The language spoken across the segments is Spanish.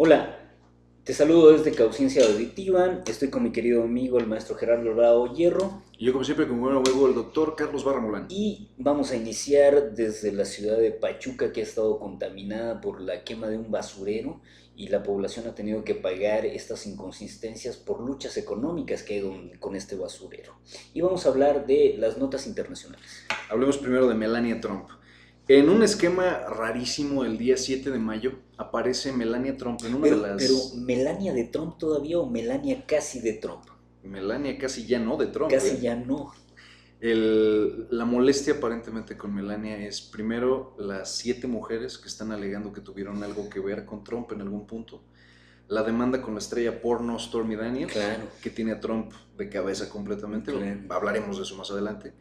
Hola, te saludo desde Cauciencia Auditiva. Estoy con mi querido amigo, el maestro Gerardo Bravo Hierro, Y yo, como siempre, con buen amigo el doctor Carlos Barra Molán. y vamos a iniciar desde la ciudad de Pachuca, que ha estado contaminada por la quema de un basurero y la población ha tenido que pagar estas inconsistencias por luchas económicas que hay con este basurero. Y vamos a hablar de las notas internacionales. Hablemos primero de Melania Trump. En un esquema rarísimo, el día 7 de mayo, aparece Melania Trump en una de Pero las... ¿Melania de Trump todavía o Melania casi de Trump? Melania casi ya no de Trump, Casi ¿eh? ya no. La molestia aparentemente con Melania es, primero, las 7 mujeres que están alegando que tuvieron algo que ver con Trump en algún punto. La demanda con la estrella porno Stormy Daniels, Claro, que tiene a Trump de cabeza completamente. claro. Hablaremos de eso más adelante.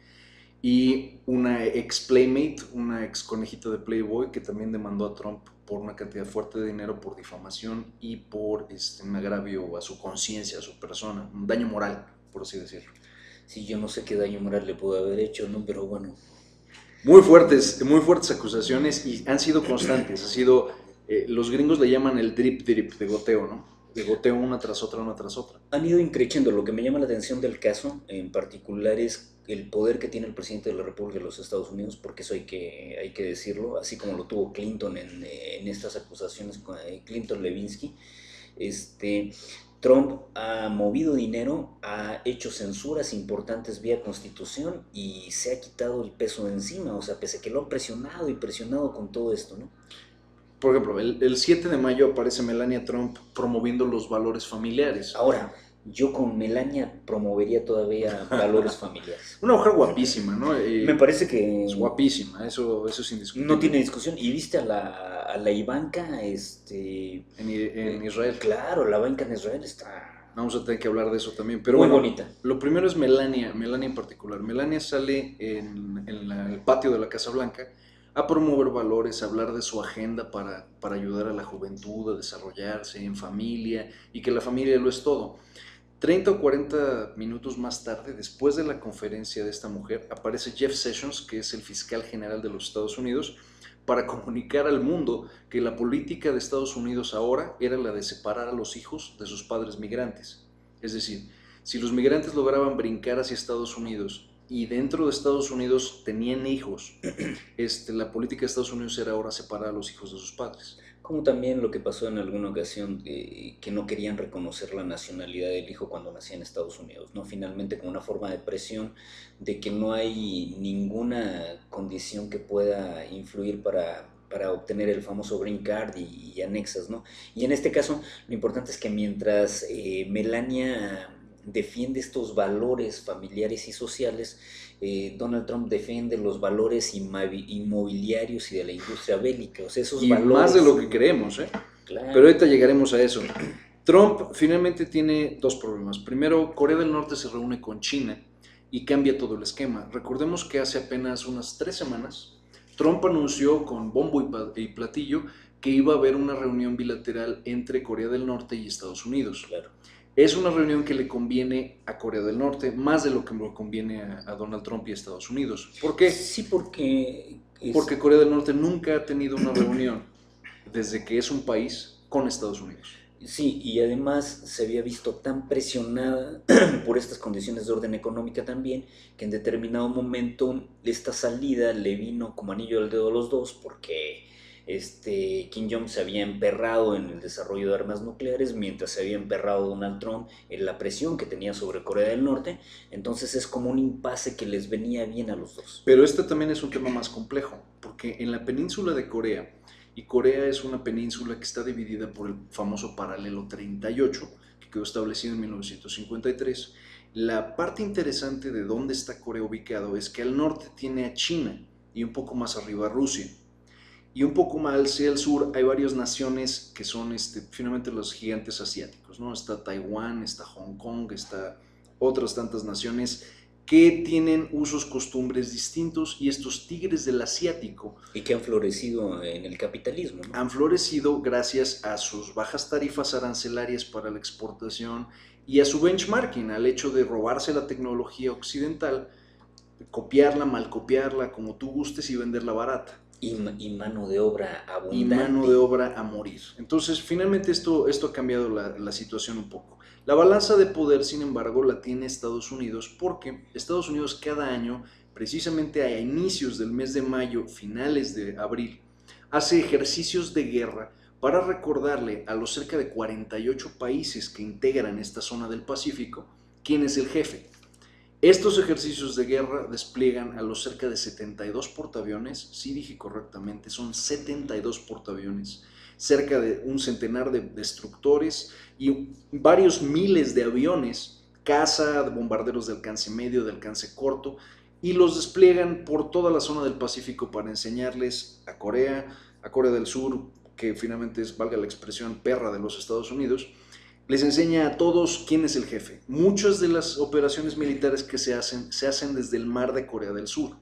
Y una ex Playmate, una ex conejita de Playboy, que también demandó a Trump por una cantidad fuerte de dinero por difamación y por un agravio a su conciencia, a su persona, un daño moral, por así decirlo. Sí, yo no sé qué daño moral le pudo haber hecho, ¿no? Pero bueno, Muy fuertes acusaciones y han sido constantes. Ha sido, los gringos le llaman el drip drip de goteo, ¿no? De goteo una tras otra, una tras otra. han ido increciendo. Lo que me llama la atención del caso en particular es el poder que tiene el presidente de la República de los Estados Unidos, porque eso hay que decirlo, así como lo tuvo Clinton en estas acusaciones con Clinton Levinsky. Este, Trump ha movido dinero, ha hecho censuras importantes vía constitución y se ha quitado el peso de encima, o sea, pese a que lo han presionado y presionado con todo esto, ¿no? Por ejemplo, el 7 de mayo aparece Melania Trump promoviendo los valores familiares. Ahora, yo con Melania promovería todavía valores familiares. Una mujer guapísima, ¿no? Me parece Es que guapísima, eso es no indiscutible. tiene discusión. ¿Y viste a la Ivanka? En Israel. Claro, la Ivanka en Israel está Vamos a tener que hablar de eso también. Pero muy bueno, bonita. lo primero es Melania, Melania en particular. Melania sale el patio de la Casa Blanca a promover valores, a hablar de su agenda para ayudar a la juventud a desarrollarse en familia y que la familia lo es todo. 30 o 40 minutos más tarde, después de la conferencia de esta mujer, aparece Jeff Sessions, que es el fiscal general de los Estados Unidos, para comunicar al mundo que la política de Estados Unidos ahora era la de separar a los hijos de sus padres migrantes. Es decir, si los migrantes lograban brincar hacia Estados Unidos y dentro de Estados Unidos tenían hijos, la política de Estados Unidos era ahora separar a los hijos de sus padres. Como también lo que pasó en alguna ocasión, que no querían reconocer la nacionalidad del hijo cuando nacía en Estados Unidos, ¿no? Finalmente, como una forma de presión de que no hay ninguna condición que pueda influir para obtener el famoso green card y anexas, ¿no? Y en este caso, lo importante es que mientras Melania defiende estos valores familiares y sociales, Donald Trump defiende los valores inmobiliarios y de la industria bélica, o sea, esos Y más de valores, lo que creemos, ¿eh? Pero claro, ahorita llegaremos a eso. Trump finalmente tiene dos problemas. Primero, Corea del Norte se reúne con China y cambia todo el esquema. Recordemos que hace apenas unas 3 semanas, Trump anunció con bombo y platillo que iba a haber una reunión bilateral entre Corea del Norte y Estados Unidos. claro. Es una reunión que le conviene a Corea del Norte más de lo que le conviene a Donald Trump y a Estados Unidos. ¿Por qué? Sí, porque Porque Corea del Norte nunca ha tenido una reunión desde que es un país con Estados Unidos. sí, y además se había visto tan presionada por estas condiciones de orden económica también, que en determinado momento esta salida le vino como anillo al dedo a los dos, porque Kim Jong se había emperrado en el desarrollo de armas nucleares, mientras se había emperrado Donald Trump en la presión que tenía sobre Corea del Norte. Entonces es como un impasse que les venía bien a los dos. Pero este también es un tema más complejo, porque en la península de Corea, y Corea es una península que está dividida por el famoso paralelo 38, que quedó establecido en 1953, la parte interesante de dónde está Corea ubicado es que al norte tiene a China y un poco más arriba a Rusia. Y un poco más hacia el sur hay varias naciones que son finalmente los gigantes asiáticos, ¿no? Está Taiwán, está Hong Kong, está otras tantas naciones que tienen usos, costumbres distintos y estos tigres del asiático Y que han florecido en el capitalismo, ¿no? han florecido gracias a sus bajas tarifas arancelarias para la exportación y a su benchmarking, al hecho de robarse la tecnología occidental, copiarla, mal copiarla, como tú gustes y venderla barata. Y mano de obra y mano de abundante. obra a morir. Entonces, finalmente esto ha cambiado la situación un poco. La balanza de poder, sin embargo, la tiene Estados Unidos porque Estados Unidos cada año, precisamente a inicios del mes de mayo, finales de abril, hace ejercicios de guerra para recordarle a los cerca de 48 países que integran esta zona del Pacífico quién es el jefe. Estos ejercicios de guerra despliegan a los cerca de 72 portaaviones, sí dije correctamente, son 72 portaaviones, cerca de un centenar de destructores y varios miles de aviones, caza, de bombarderos de alcance medio, de alcance corto, y los despliegan por toda la zona del Pacífico para enseñarles a Corea del Sur, que finalmente es, valga la expresión, perra de los Estados Unidos, les enseña a todos quién es el jefe. Muchas de las operaciones militares que se hacen desde el mar de Corea del Sur.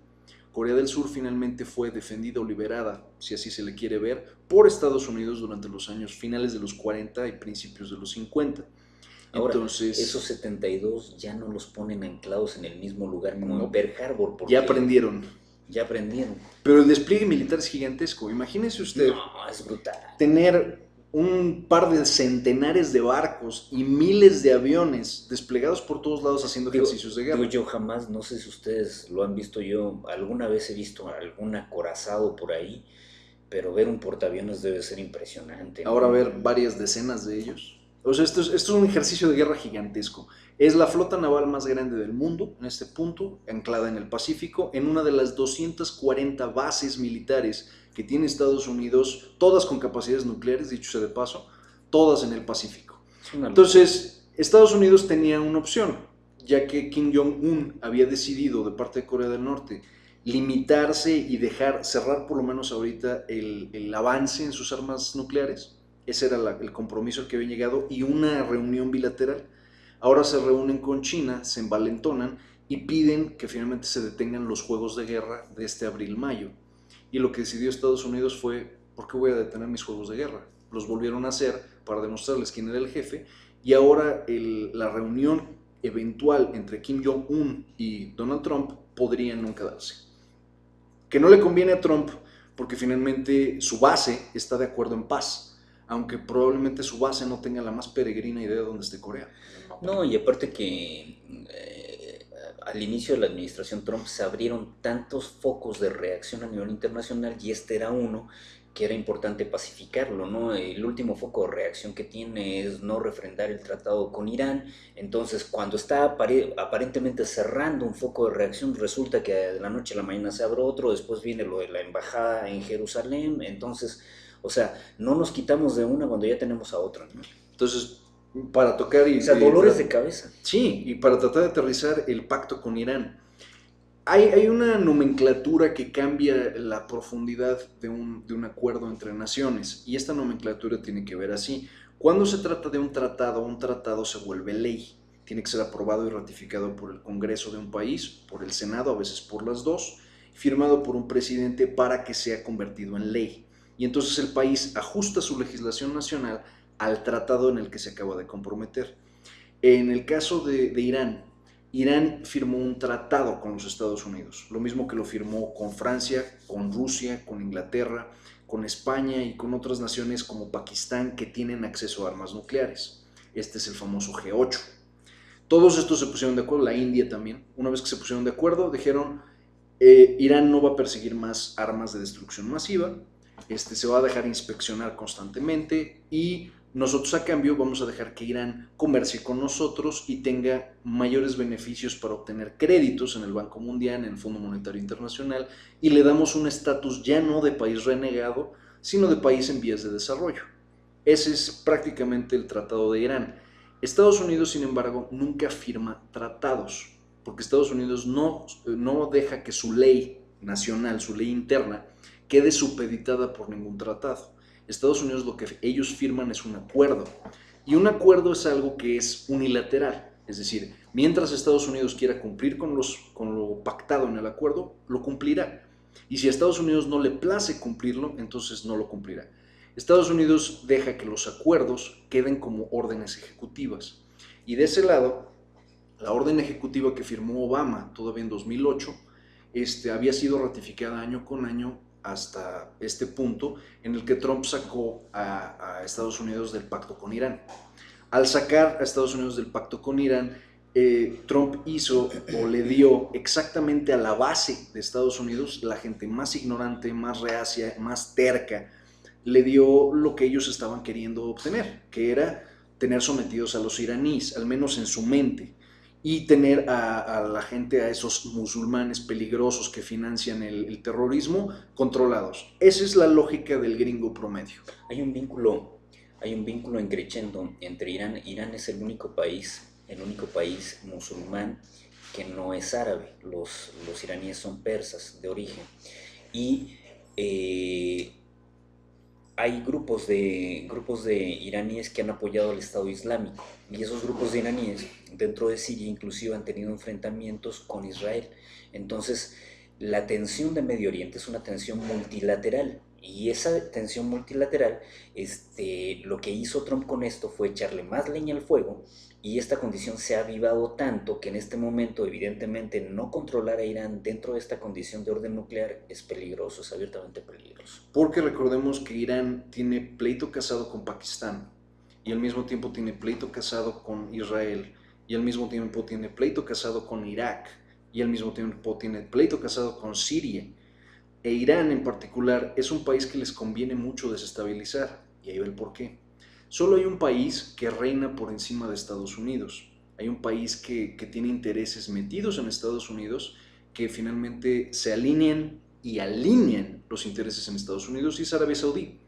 Corea del Sur finalmente fue defendida o liberada, si así se le quiere ver, por Estados Unidos durante los años finales de los 40 y principios de los 50. Ahora, esos Entonces, 72 ya no los ponen anclados en el mismo lugar como en no, Pearl Harbor, ya porque aprendieron. ya aprendieron. Pero el despliegue militar es gigantesco. Imagínese usted No, es brutal. tener un par de centenares de barcos y miles de aviones desplegados por todos lados haciendo ejercicios de Digo, guerra. yo jamás, no sé si ustedes lo han visto, yo alguna vez he visto algún acorazado por ahí, pero ver un portaaviones debe ser impresionante, Ahora ¿no? ver varias decenas de ellos. O sea, esto es un ejercicio de guerra gigantesco. Es la flota naval más grande del mundo en este punto, anclada en el Pacífico, en una de las 240 bases militares que tiene Estados Unidos, todas con capacidades nucleares, dicho sea de paso, todas en el Pacífico. Es una locura. Entonces, Estados Unidos tenía una opción, ya que Kim Jong-un había decidido de parte de Corea del Norte limitarse y dejar cerrar por lo menos ahorita el avance en sus armas nucleares. Ese era el compromiso al que habían llegado y una reunión bilateral. Ahora se reúnen con China, se envalentonan y piden que finalmente se detengan los juegos de guerra de este abril-mayo. Y lo que decidió Estados Unidos fue, ¿por qué voy a detener mis juegos de guerra? Los volvieron a hacer para demostrarles quién era el jefe y ahora la reunión eventual entre Kim Jong-un y Donald Trump podría nunca darse. Que no le conviene a Trump porque finalmente su base está de acuerdo en paz, aunque probablemente su base no tenga la más peregrina idea de dónde esté Corea en el mapa. No, y aparte que al inicio de la administración Trump se abrieron tantos focos de reacción a nivel internacional y este era uno que era importante pacificarlo, ¿no? El último foco de reacción que tiene es no refrendar el tratado con Irán, entonces cuando está aparentemente cerrando un foco de reacción, resulta que de la noche a la mañana se abre otro, después viene lo de la embajada en Jerusalén, entonces, o sea, no nos quitamos de una cuando ya tenemos a otra, ¿no? Entonces, para tocar O sea, dolores de cabeza. sí, y para tratar de aterrizar el pacto con Irán, hay una nomenclatura que cambia la profundidad de un acuerdo entre naciones, y esta nomenclatura tiene que ver así. Cuando se trata de un tratado se vuelve ley. Tiene que ser aprobado y ratificado por el Congreso de un país, por el Senado, a veces por las dos, firmado por un presidente para que sea convertido en ley. Y entonces el país ajusta su legislación nacional al tratado en el que se acaba de comprometer. En el caso de Irán, Irán firmó un tratado con los Estados Unidos, lo mismo que lo firmó con Francia, con Rusia, con Inglaterra, con España y con otras naciones como Pakistán que tienen acceso a armas nucleares. Este es el famoso G8. Todos estos se pusieron de acuerdo, la India también. Una vez que se pusieron de acuerdo, dijeron, Irán no va a perseguir más armas de destrucción masiva, se va a dejar inspeccionar constantemente y nosotros a cambio vamos a dejar que Irán comercie con nosotros y tenga mayores beneficios para obtener créditos en el Banco Mundial, en el Fondo Monetario Internacional, y le damos un estatus ya no de país renegado, sino de país en vías de desarrollo. Ese es prácticamente el tratado de Irán. Estados Unidos, sin embargo, nunca firma tratados, porque Estados Unidos no deja que su ley nacional, su ley interna, quede supeditada por ningún tratado. Estados Unidos lo que ellos firman es un acuerdo, y un acuerdo es algo que es unilateral, es decir, mientras Estados Unidos quiera cumplir con lo pactado en el acuerdo, lo cumplirá, y si a Estados Unidos no le place cumplirlo, entonces no lo cumplirá. Estados Unidos deja que los acuerdos queden como órdenes ejecutivas, y de ese lado, la orden ejecutiva que firmó Obama todavía en 2008 había sido ratificada año con año hasta este punto en el que Trump sacó a Estados Unidos del pacto con Irán. Al sacar a Estados Unidos del pacto con Irán, Trump hizo o le dio exactamente a la base de Estados Unidos, la gente más ignorante, más reacia, más terca, le dio lo que ellos estaban queriendo obtener, que era tener sometidos a los iraníes, al menos en su mente, y tener a la gente, a esos musulmanes peligrosos que financian el terrorismo, controlados. Esa es la lógica del gringo promedio. Hay un vínculo, hay un vínculo en crescendo entre Irán. Irán es el único país musulmán que no es árabe. Los iraníes son persas de origen. Y hay grupos de iraníes que han apoyado al Estado Islámico, y esos grupos de iraníes dentro de Siria inclusive han tenido enfrentamientos con Israel. Entonces, la tensión de Medio Oriente es una tensión multilateral, y esa tensión multilateral, lo que hizo Trump con esto fue echarle más leña al fuego, y esta condición se ha avivado tanto que en este momento evidentemente no controlar a Irán dentro de esta condición de orden nuclear es peligroso, es abiertamente peligroso. Porque recordemos que Irán tiene pleito casado con Pakistán, y al mismo tiempo tiene pleito casado con Israel, y al mismo tiempo tiene pleito casado con Irak, y al mismo tiempo tiene pleito casado con Siria. E Irán en particular es un país que les conviene mucho desestabilizar, y ahí va el porqué. Solo hay un país que reina por encima de Estados Unidos. Hay un país que tiene intereses metidos en Estados Unidos que finalmente se alinean y alinean los intereses en Estados Unidos, y es Arabia Saudí.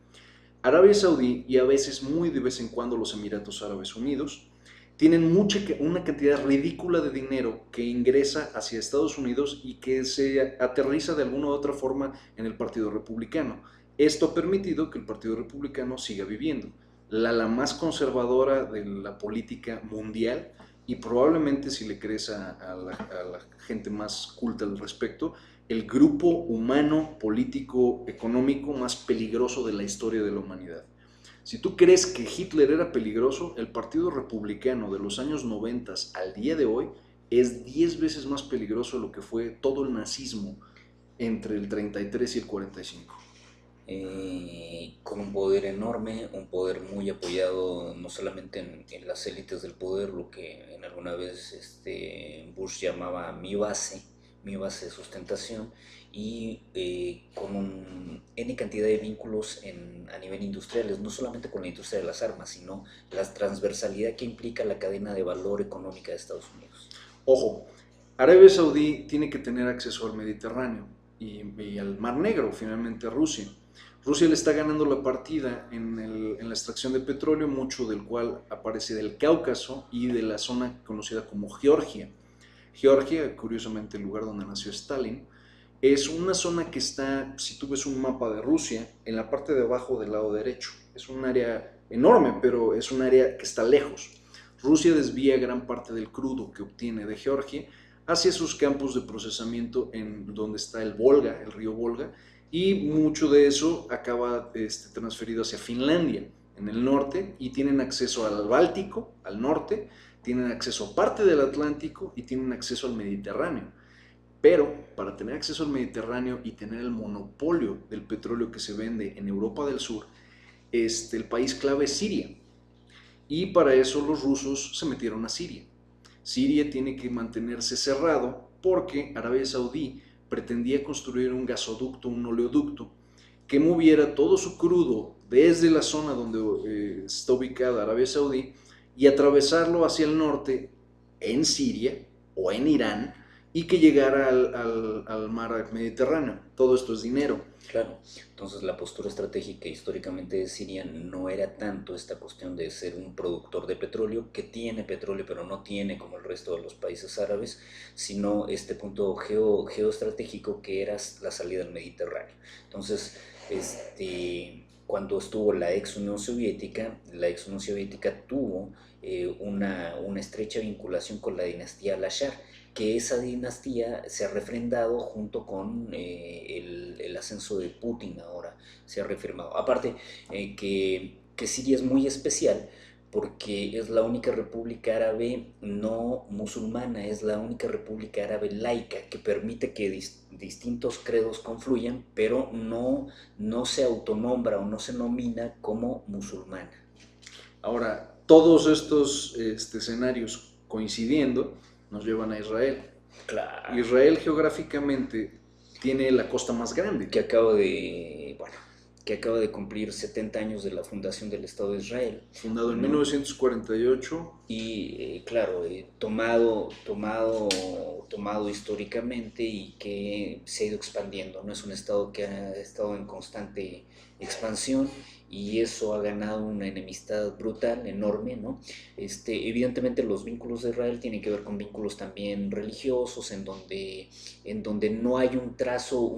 Arabia Saudí, y a veces muy de vez en cuando los Emiratos Árabes Unidos, tienen una cantidad ridícula de dinero que ingresa hacia Estados Unidos y que se aterriza de alguna u otra forma en el Partido Republicano. Esto ha permitido que el Partido Republicano siga viviendo. La ala más conservadora de la política mundial, y probablemente, si le crees a la gente más culta al respecto, el grupo humano, político, económico más peligroso de la historia de la humanidad. Si tú crees que Hitler era peligroso, el Partido Republicano de los años 90 al día de hoy es 10 veces más peligroso de lo que fue todo el nazismo entre el 33 y el 45. Con un poder enorme, un poder muy apoyado no solamente en las élites del poder, lo que en alguna vez Bush llamaba mi base de sustentación, y con N cantidad de vínculos a nivel industriales, no solamente con la industria de las armas, sino la transversalidad que implica la cadena de valor económica de Estados Unidos. Ojo, Arabia Saudí tiene que tener acceso al Mediterráneo y al Mar Negro, finalmente Rusia. Rusia le está ganando la partida en la extracción de petróleo, mucho del cual aparece del Cáucaso y de la zona conocida como Georgia. Georgia, curiosamente el lugar donde nació Stalin, es una zona que está, si tú ves un mapa de Rusia, en la parte de abajo del lado derecho. Es un área enorme, pero es un área que está lejos. Rusia desvía gran parte del crudo que obtiene de Georgia hacia sus campos de procesamiento en donde está el Volga, el río Volga, y mucho de eso acaba transferido hacia Finlandia, en el norte, y tienen acceso al Báltico, al norte, tienen acceso a parte del Atlántico y tienen acceso al Mediterráneo. Pero para tener acceso al Mediterráneo y tener el monopolio del petróleo que se vende en Europa del Sur, el país clave es Siria. Y para eso los rusos se metieron a Siria. Siria tiene que mantenerse cerrado porque Arabia Saudí pretendía construir un gasoducto, un oleoducto, que moviera todo su crudo desde la zona donde está ubicada Arabia Saudí y atravesarlo hacia el norte en Siria o en Irán, y que llegara al mar Mediterráneo. Todo esto es dinero. Claro, entonces la postura estratégica históricamente de Siria no era tanto esta cuestión de ser un productor de petróleo, que tiene petróleo pero no tiene como el resto de los países árabes, sino este punto geoestratégico que era la salida al Mediterráneo. Entonces, cuando estuvo la ex Unión Soviética tuvo una estrecha vinculación con la dinastía Al-Ashar, que esa dinastía se ha refrendado junto con el ascenso de Putin ahora, se ha reafirmado. Aparte, que Siria es muy especial porque es la única república árabe no musulmana, es la única república árabe laica que permite que distintos credos confluyan, pero no se autonombra o no se nomina como musulmana. Ahora, todos estos escenarios coincidiendo nos llevan a Israel. Claro. Israel geográficamente tiene la costa más grande. Que acaba de cumplir 70 años de la fundación del Estado de Israel. Fundado en 1948. Y claro, tomado históricamente y que se ha ido expandiendo, ¿no? Es un Estado que ha estado en constante expansión y eso ha ganado una enemistad brutal, enorme, ¿no? Evidentemente los vínculos de Israel tienen que ver con vínculos también religiosos, en donde no hay un trazo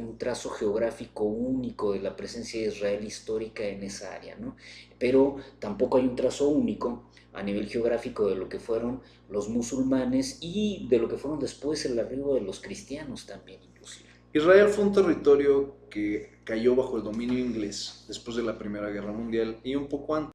geográfico único de la presencia de Israel histórica en esa área, ¿no? Pero tampoco hay un trazo único a nivel geográfico de lo que fueron los musulmanes y de lo que fueron después el arribo de los cristianos también inclusive. Israel fue un territorio que cayó bajo el dominio inglés después de la Primera Guerra Mundial y un poco antes.